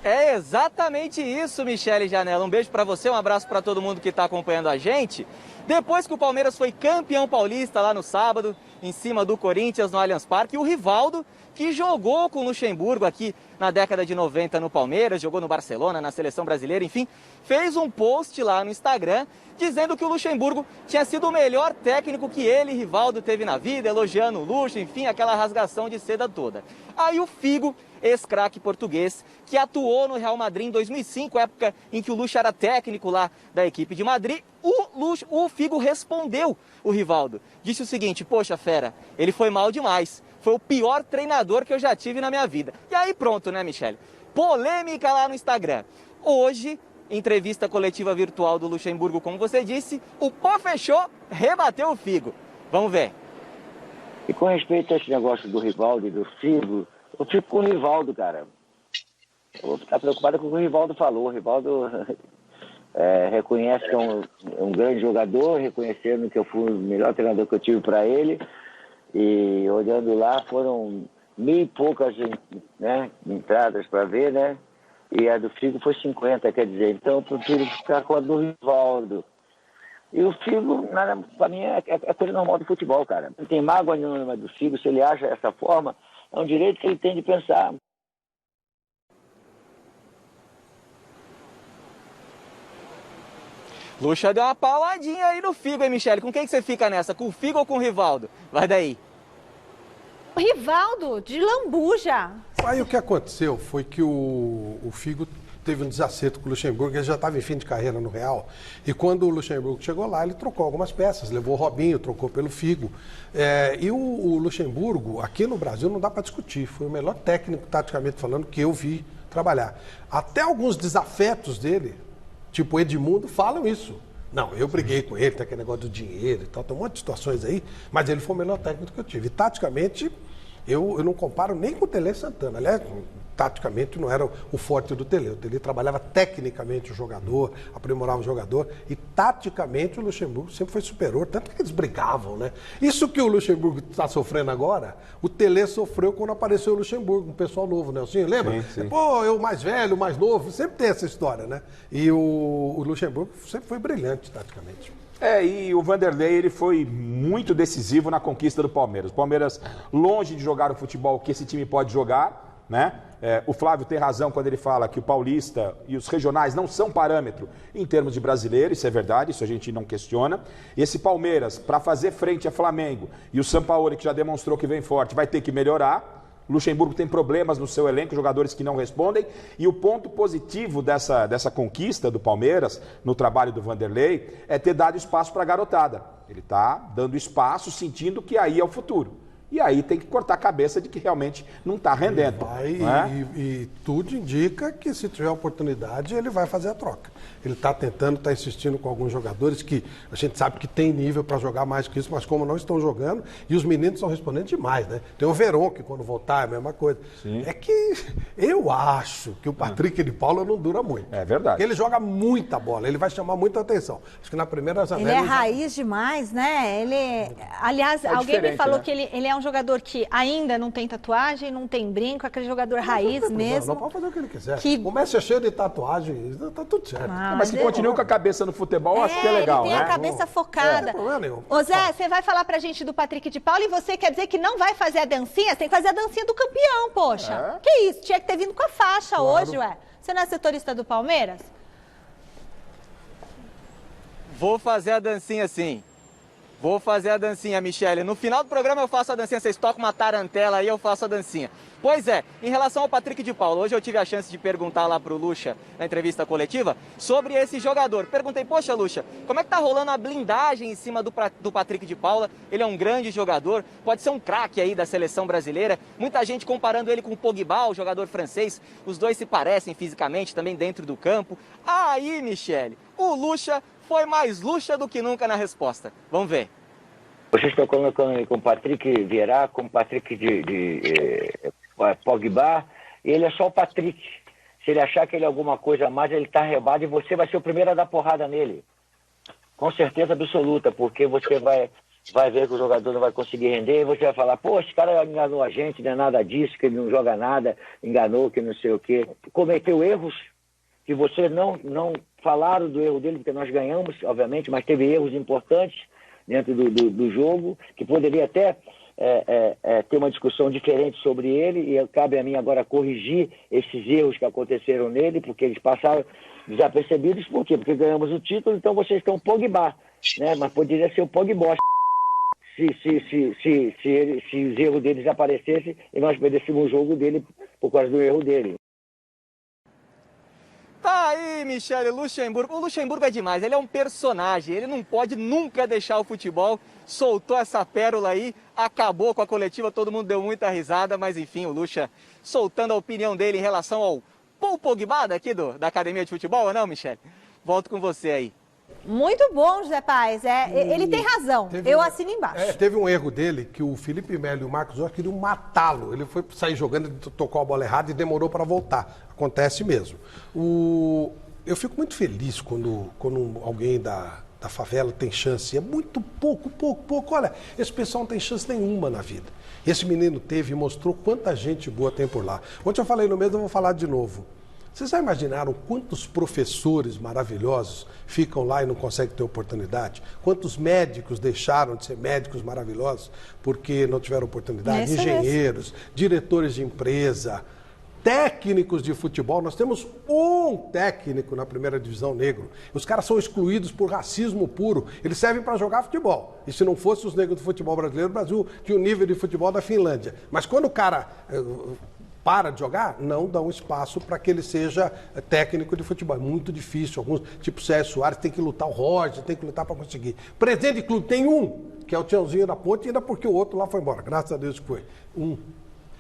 É exatamente isso, Michele Janela. Um beijo pra você, um abraço pra todo mundo que tá acompanhando a gente. Depois que o Palmeiras foi campeão paulista lá no sábado, em cima do Corinthians no Allianz Parque, o Rivaldo, que jogou com o Luxemburgo aqui na década de 90 no Palmeiras, jogou no Barcelona, na seleção brasileira, enfim, fez um post lá no Instagram dizendo que o Luxemburgo tinha sido o melhor técnico que ele, Rivaldo, teve na vida, elogiando o Luxo, enfim, aquela rasgação de seda toda. Aí o Figo, ex-craque português, que atuou no Real Madrid em 2005, época em que o Luxo era técnico lá da equipe de Madrid, o Figo respondeu o Rivaldo. Disse o seguinte: poxa, fera, ele foi mal demais. Foi o pior treinador que eu já tive na minha vida. E aí pronto, né, Michele? Polêmica lá no Instagram. Hoje, entrevista coletiva virtual do Luxemburgo, como você disse, o pó fechou, rebateu o Figo. Vamos ver. E com respeito a esse negócio do Rivaldo e do Figo, eu fico com o Rivaldo, cara. Eu vou ficar preocupado com o que o Rivaldo falou. O Rivaldo reconhece que é um grande jogador, reconhecendo que eu fui o melhor treinador que eu tive para ele. E olhando lá, foram 1.000 e poucas, né, entradas para ver, né? E a do Figo foi 50, quer dizer. Então eu prefiro ficar com a do Rivaldo. E o Figo, para mim, é coisa normal do futebol, cara. Não tem mágoa nenhuma do Figo. Se ele acha dessa forma, é um direito que ele tem de pensar. Luxa deu uma pauladinha aí no Figo, hein, Michele? Com quem que você fica nessa? Com o Figo ou com o Rivaldo? Vai daí. O Rivaldo, de lambuja. Aí o que aconteceu foi que o Figo teve um desacerto com o Luxemburgo, ele já estava em fim de carreira no Real, e quando o Luxemburgo chegou lá, ele trocou algumas peças, levou o Robinho, trocou pelo Figo, e o Luxemburgo, aqui no Brasil, não dá para discutir, foi o melhor técnico, taticamente falando, que eu vi trabalhar. Até alguns desafetos dele, tipo Edmundo, falam isso. Não, eu briguei com ele, tem aquele negócio do dinheiro e tal, tem um monte de situações aí, mas ele foi o melhor técnico que eu tive. E taticamente, eu não comparo nem com o Tele Santana. Aliás, taticamente não era o forte do Tele. O Tele trabalhava tecnicamente o jogador, aprimorava o jogador, e taticamente o Luxemburgo sempre foi superior, tanto que eles brigavam, né? Isso que o Luxemburgo está sofrendo agora, o Tele sofreu quando apareceu o Luxemburgo, um pessoal novo, Nelsinho, lembra? Sim, sim. Pô, eu mais velho, mais novo, sempre tem essa história, né? E o Luxemburgo sempre foi brilhante taticamente. E o Vanderlei, ele foi muito decisivo na conquista do Palmeiras. O Palmeiras, longe de jogar o futebol que esse time pode jogar, né? O Flávio tem razão quando ele fala que o paulista e os regionais não são parâmetro em termos de brasileiro, isso é verdade, isso a gente não questiona. Esse Palmeiras, para fazer frente a Flamengo e o Sampaoli, que já demonstrou que vem forte, vai ter que melhorar. O Luxemburgo tem problemas no seu elenco, jogadores que não respondem, e o ponto positivo dessa conquista do Palmeiras, no trabalho do Vanderlei, é ter dado espaço para a garotada. Ele está dando espaço, sentindo que aí é o futuro. E aí tem que cortar a cabeça de que realmente não está rendendo. E tudo indica que, se tiver oportunidade, ele vai fazer a troca. Ele está tentando, está insistindo com alguns jogadores que a gente sabe que tem nível para jogar mais que isso, mas como não estão jogando, e os meninos estão respondendo demais, né? Tem o Verón, que quando voltar é a mesma coisa. Sim. É que eu acho que o Patrick de Paula não dura muito. É verdade. Porque ele joga muita bola, ele vai chamar muita atenção. Acho que na primeira janela... Ele é raiz demais, né? Aliás, alguém me falou, né, que ele é um jogador que ainda não tem tatuagem, não tem brinco, aquele jogador raiz mesmo. Não pode fazer o que ele quiser. Começa cheio de tatuagem, tá tudo certo. Mas que continue com a cabeça no futebol, acho que é legal, ele tem, né, a cabeça focada. Não tem problema nenhum. Ô Zé, você vai falar pra gente do Patrick de Paula e você quer dizer que não vai fazer a dancinha? Você tem que fazer a dancinha do campeão, poxa. Que isso? Tinha que ter vindo com a faixa hoje, ué. Você não é setorista do Palmeiras? Vou fazer a dancinha sim. Vou fazer a dancinha, Michele. No final do programa eu faço a dancinha, vocês tocam uma tarantela aí, eu faço a dancinha. Pois é, em relação ao Patrick de Paula, hoje eu tive a chance de perguntar lá pro Luxa, na entrevista coletiva, sobre esse jogador. Perguntei, poxa, Luxa, como é que tá rolando a blindagem em cima do Patrick de Paula? Ele é um grande jogador, pode ser um craque aí da seleção brasileira. Muita gente comparando ele com o Pogba, o jogador francês. Os dois se parecem fisicamente, também dentro do campo. Aí, Michele, o Luxa foi mais Luxa do que nunca na resposta. Vamos ver. Vocês estão colocando com o Patrick Vieira, com o Patrick de Pogba, ele é só o Patrick. Se ele achar que ele é alguma coisa a mais, ele está arrebado e você vai ser o primeiro a dar porrada nele. Com certeza absoluta, porque você vai vai ver que o jogador não vai conseguir render, e você vai falar, pô, esse cara enganou a gente, não é nada disso, que ele não joga nada, enganou, que não sei o quê. Cometeu erros que você não falaram do erro dele, porque nós ganhamos, obviamente, mas teve erros importantes dentro do jogo, que poderia até ter uma discussão diferente sobre ele, e cabe a mim agora corrigir esses erros que aconteceram nele, porque eles passaram desapercebidos. Por quê? Porque ganhamos o título, então vocês estão Pogba, né? Mas poderia ser o Pogba se os erros deles aparecessem e nós perdêssemos o jogo dele por causa do erro dele. Tá aí, Michele, Luxemburgo. O Luxemburgo é demais, ele é um personagem, ele não pode nunca deixar o futebol. Soltou essa pérola aí, acabou com a coletiva, todo mundo deu muita risada, mas enfim, o Luxa soltando a opinião dele em relação ao Paul Pogba daqui da Academia de Futebol, ou não, Michele? Volto com você aí. Muito bom, José Paes. Ele tem razão. Eu assino embaixo. Teve um erro dele que o Felipe Melo e o Marcos Rocha queriam matá-lo. Ele foi sair jogando, ele tocou a bola errada e demorou para voltar. Acontece mesmo. Eu fico muito feliz quando alguém da favela tem chance. É muito pouco. Olha, esse pessoal não tem chance nenhuma na vida. Esse menino teve e mostrou quanta gente boa tem por lá. Ontem eu falei no mesmo, eu vou falar de novo. Vocês já imaginaram quantos professores maravilhosos ficam lá e não conseguem ter oportunidade? Quantos médicos deixaram de ser médicos maravilhosos porque não tiveram oportunidade? Engenheiros, diretores de empresa, técnicos de futebol. Nós temos um técnico na primeira divisão negro. Os caras são excluídos por racismo puro. Eles servem para jogar futebol. E se não fossem os negros do futebol brasileiro, o Brasil tinha o nível de futebol da Finlândia. Mas quando o cara para de jogar, não dão espaço para que ele seja técnico de futebol. É muito difícil. Alguns, tipo Sérgio Soares, tem que lutar, o Roger tem que lutar para conseguir. Presidente de clube tem um, que é o Tiãozinho da Ponte, ainda porque o outro lá foi embora. Graças a Deus que foi. Um.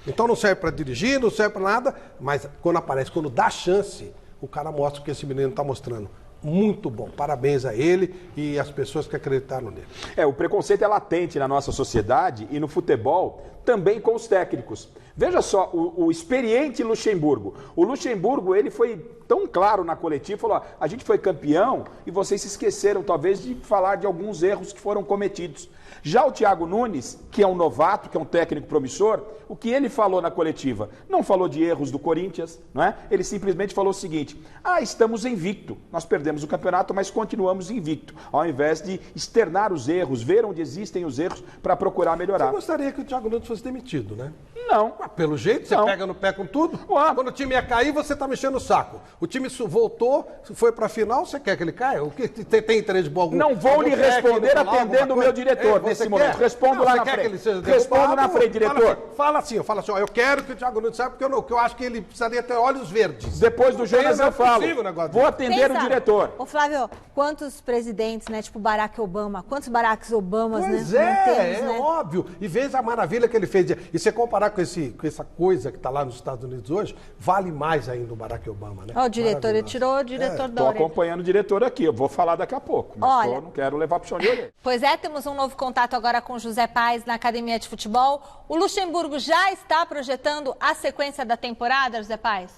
Então não serve para dirigir, não serve para nada, mas quando aparece, quando dá chance, o cara mostra o que esse menino está mostrando. Muito bom. Parabéns a ele e às pessoas que acreditaram nele. O preconceito é latente na nossa sociedade e no futebol, também com os técnicos. Veja só, o experiente Luxemburgo. O Luxemburgo, ele foi tão claro na coletiva, falou, a gente foi campeão e vocês se esqueceram, talvez, de falar de alguns erros que foram cometidos. Já o Thiago Nunes, que é um novato, que é um técnico promissor, o que ele falou na coletiva? Não falou de erros do Corinthians, não é? Ele simplesmente falou o seguinte, estamos invicto, nós perdemos o campeonato, mas continuamos invicto, ao invés de externar os erros, ver onde existem os erros para procurar melhorar. Você gostaria que o Thiago Nunes fosse demitido, né? Não. Pelo jeito, você pega no pé com tudo. Quando o time ia cair, você tá mexendo o saco. O time voltou, foi pra final, você quer que ele caia? O que tem interesse de bom algum? Não vou lhe responder atendendo o meu diretor nesse momento. Respondo lá na frente. Respondo na frente, diretor. Fala assim, eu quero que o Thiago Nunes saia, porque eu acho que ele precisaria ter olhos verdes. Depois do Jonas eu falo. Vou atender o diretor. Ô Flávio, quantos presidentes, né, tipo Barack Obama, quantos Baracks Obamas, pois né? É óbvio. E veja a maravilha que ele fez. E você comparar com essa coisa que está lá nos Estados Unidos hoje, vale mais ainda o Barack Obama, né? Ó, o diretor, ele tirou o diretor da orelha. Estou acompanhando o diretor aqui, eu vou falar daqui a pouco, mas não quero levar para o chão de orelha. Pois é, temos um novo contato agora com José Paes na Academia de Futebol. O Luxemburgo já está projetando a sequência da temporada, José Paes?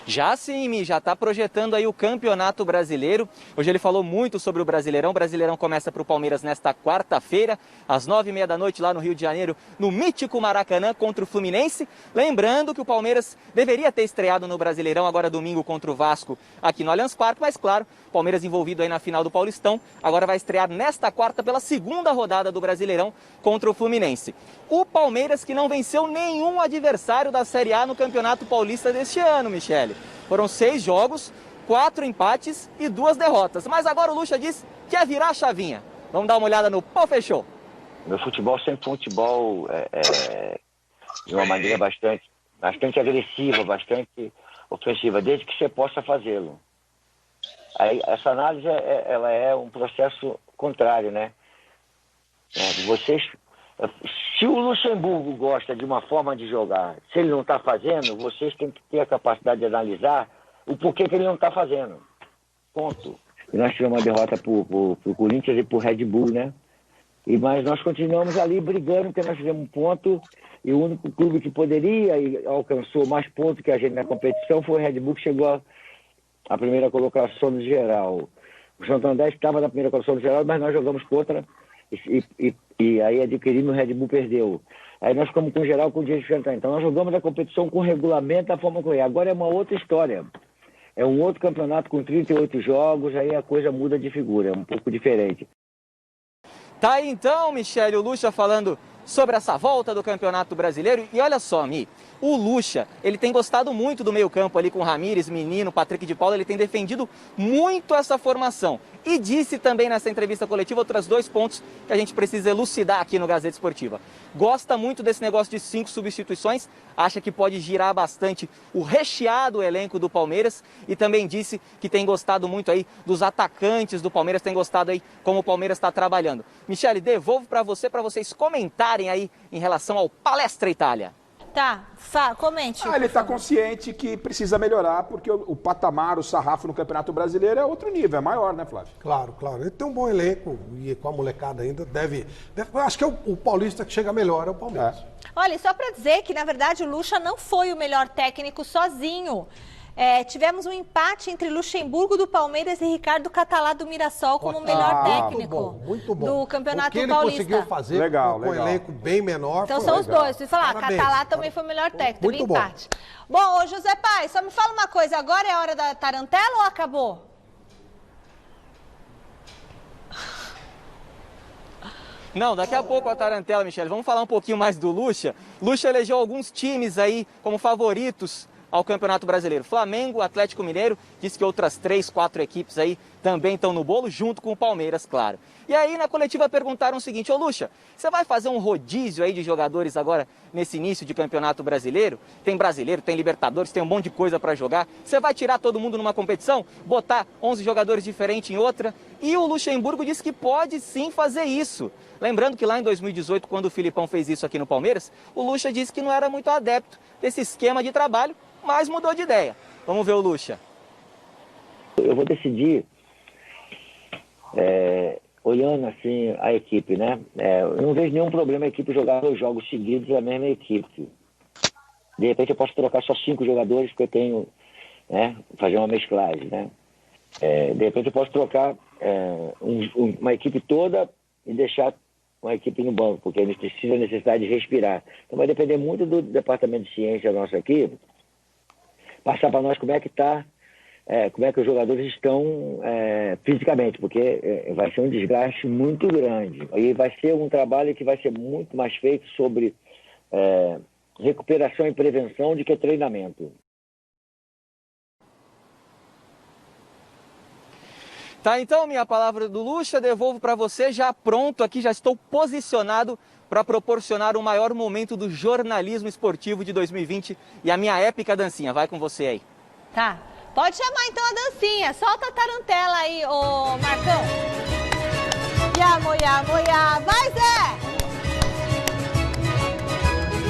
Já sim, já está projetando aí o Campeonato Brasileiro. Hoje ele falou muito sobre o Brasileirão. O Brasileirão começa para o Palmeiras nesta quarta-feira, às 9h30 da noite, lá no Rio de Janeiro, no mítico Maracanã, contra o Fluminense. Lembrando que o Palmeiras deveria ter estreado no Brasileirão agora domingo contra o Vasco aqui no Allianz Parque, mas claro, o Palmeiras envolvido aí na final do Paulistão, agora vai estrear nesta quarta pela segunda rodada do Brasileirão contra o Fluminense. O Palmeiras que não venceu nenhum adversário da Série A no Campeonato Paulista deste ano, Michele. Foram 6 jogos, 4 empates e 2 derrotas. Mas agora o Luxa diz que quer virar a chavinha. Vamos dar uma olhada no Pau Fechou. Meu futebol sempre foi um futebol de uma maneira bastante agressiva, bastante ofensiva, desde que você possa fazê-lo. Aí, essa análise ela é um processo contrário, né? Se o Luxemburgo gosta de uma forma de jogar, se ele não está fazendo, vocês têm que ter a capacidade de analisar o porquê que ele não está fazendo. Ponto. E nós tivemos uma derrota pro Corinthians e pro Red Bull, né? Mas nós continuamos ali brigando, porque nós fizemos um ponto, e o único clube que poderia e alcançou mais pontos que a gente na competição foi o Red Bull, que chegou a primeira colocação no geral. O Santo André estava na primeira colocação no geral, mas nós jogamos contra e aí adquirimos, o Red Bull perdeu. Aí nós ficamos com o geral com o dia de enfrentar. Então nós jogamos a competição com o regulamento da forma como é. Agora é uma outra história. É um outro campeonato com 38 jogos, aí a coisa muda de figura, é um pouco diferente. Tá aí então, Michele, o Lucha falando sobre essa volta do Campeonato Brasileiro. E olha só, Mi, o Lucha, ele tem gostado muito do meio-campo ali com o Ramires, Menino, Patrick de Paula, ele tem defendido muito essa formação. E disse também nessa entrevista coletiva outros 2 pontos que a gente precisa elucidar aqui no Gazeta Esportiva. Gosta muito desse negócio de 5 substituições, acha que pode girar bastante o recheado elenco do Palmeiras e também disse que tem gostado muito aí dos atacantes do Palmeiras, tem gostado aí como o Palmeiras está trabalhando. Michele, devolvo para vocês comentarem aí em relação ao Palestra Itália. Tá, comente. Ele está consciente que precisa melhorar, porque o patamar, o sarrafo no Campeonato Brasileiro é outro nível, é maior, né, Flávio? Claro, claro. Ele tem um bom elenco e com a molecada ainda deve eu acho que é o paulista que chega melhor, é o Palmeiras. Olha, só para dizer que, na verdade, o Lucha não foi o melhor técnico sozinho. Tivemos um empate entre Luxemburgo do Palmeiras e Ricardo Catalá do Mirassol como o melhor técnico muito bom. do Campeonato Paulista. Paulista. O que ele conseguiu fazer com um elenco bem menor. Então são os dois. Se falar, Catalá também foi o melhor técnico, teve empate. Bom, ô José Pai, só me fala uma coisa, agora é a hora da tarantela ou acabou? Não, daqui a pouco a tarantela, Michele. Vamos falar um pouquinho mais do Lucha. Lucha elegeu alguns times aí como favoritos ao Campeonato Brasileiro. Flamengo, Atlético Mineiro, disse que outras 3, 4 equipes aí também estão no bolo, junto com o Palmeiras, claro. E aí na coletiva perguntaram o seguinte: ô Lucha, você vai fazer um rodízio aí de jogadores agora nesse início de Campeonato Brasileiro? Tem Brasileiro, tem Libertadores, tem um monte de coisa para jogar. Você vai tirar todo mundo numa competição? Botar 11 jogadores diferentes em outra? E o Luxemburgo disse que pode sim fazer isso. Lembrando que lá em 2018, quando o Filipão fez isso aqui no Palmeiras, o Lucha disse que não era muito adepto desse esquema de trabalho, mas mudou de ideia. Vamos ver o Lucha. Eu vou decidir olhando assim a equipe, né? Eu não vejo nenhum problema a equipe jogar 2 jogos seguidos a mesma equipe. De repente eu posso trocar só 5 jogadores porque eu tenho, fazer uma mesclagem, né? De repente eu posso trocar uma equipe toda e deixar uma equipe no banco, porque eles precisam da necessidade de respirar. Então vai depender muito do departamento de ciência nosso aqui, passar para nós como é que está, como é que os jogadores estão fisicamente, porque vai ser um desgaste muito grande. E vai ser um trabalho que vai ser muito mais feito sobre recuperação e prevenção do que treinamento. Tá, então, minha palavra do Lucha, devolvo para você, já pronto aqui, já estou posicionado para proporcionar o maior momento do jornalismo esportivo de 2020 e a minha épica dancinha. Vai com você aí. Tá, pode chamar então a dancinha, solta a tarantela aí, ô Marcão. Ya, moia, moia, vai Zé!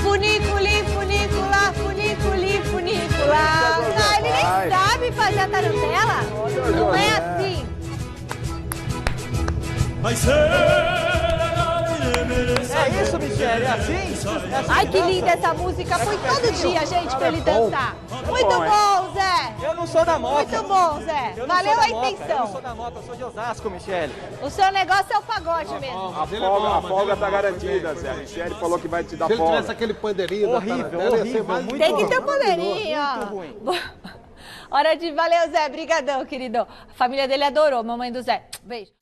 Funiculi, funicula, funiculi, funicula. Ah, ele nem sabe fazer a tarantela? Não é assim. É isso, Michele, é assim? Ai, que linda essa música. Põe todo dia, gente, pra ele dançar. Muito bom, Zé. Eu não sou da Moca. Muito bom, Zé. Valeu a intenção. Eu não sou da Moca, eu sou de Osasco, Michele. O seu negócio é o pagode mesmo. A folga tá garantida, Zé. A Michele falou que vai te dar folga. Se ele tivesse aquele pandeirinho horrível, muito tem que ter um pandeirinho, ó. Muito ruim. Hora de... Valeu, Zé. Brigadão, querido. A família dele adorou, mamãe do Zé. Beijo.